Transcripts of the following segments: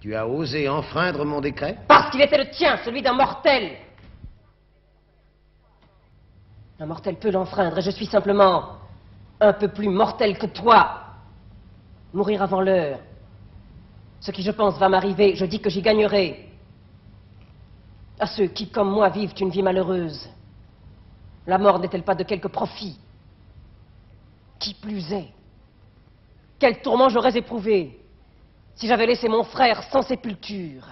Tu as osé enfreindre mon décret? Parce qu'il était le tien, celui d'un mortel. Un mortel peut l'enfreindre et je suis simplement un peu plus mortel que toi. Mourir avant l'heure. Ce qui, je pense, va m'arriver, je dis que j'y gagnerai. À ceux qui, comme moi, vivent une vie malheureuse, la mort n'est-elle pas de quelque profit? Qui plus est, quel tourment j'aurais éprouvé si j'avais laissé mon frère sans sépulture.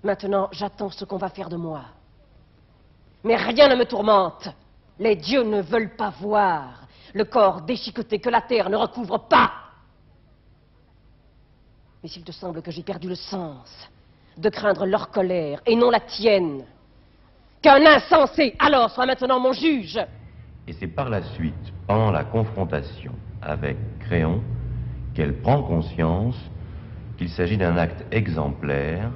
Maintenant, j'attends ce qu'on va faire de moi. Mais rien ne me tourmente. Les dieux ne veulent pas voir le corps déchiqueté que la terre ne recouvre pas. Mais s'il te semble que j'ai perdu le sens de craindre leur colère et non la tienne, qu'un insensé alors soit maintenant mon juge. Et c'est par la suite, pendant la confrontation avec Créon, qu'elle prend conscience qu'il s'agit d'un acte exemplaire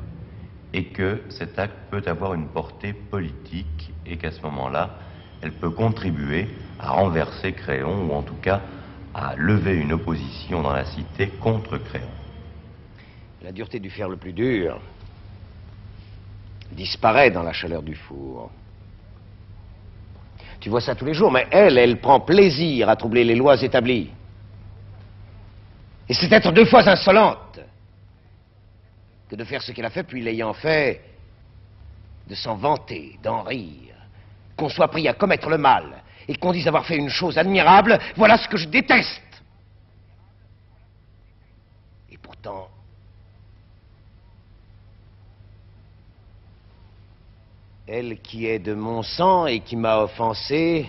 et que cet acte peut avoir une portée politique et qu'à ce moment-là, elle peut contribuer à renverser Créon ou en tout cas à lever une opposition dans la cité contre Créon. La dureté du fer le plus dur disparaît dans la chaleur du four. Tu vois ça tous les jours, mais elle prend plaisir à troubler les lois établies. Et c'est être 2 fois insolente que de faire ce qu'elle a fait, puis l'ayant fait, de s'en vanter, d'en rire, qu'on soit pris à commettre le mal, et qu'on dise avoir fait une chose admirable, voilà ce que je déteste. Et pourtant, elle qui est de mon sang et qui m'a offensé,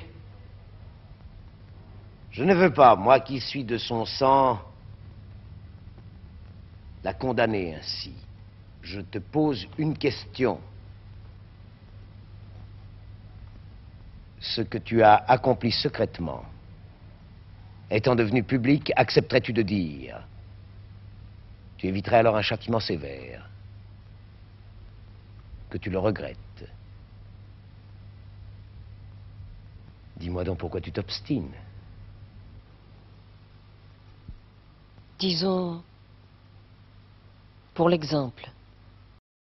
je ne veux pas, moi qui suis de son sang, la condamner ainsi. Je te pose une question. Ce que tu as accompli secrètement, étant devenu public, accepterais-tu de dire? Tu éviterais alors un châtiment sévère. Que tu le regrettes. Dis-moi donc pourquoi tu t'obstines. Disons, pour l'exemple.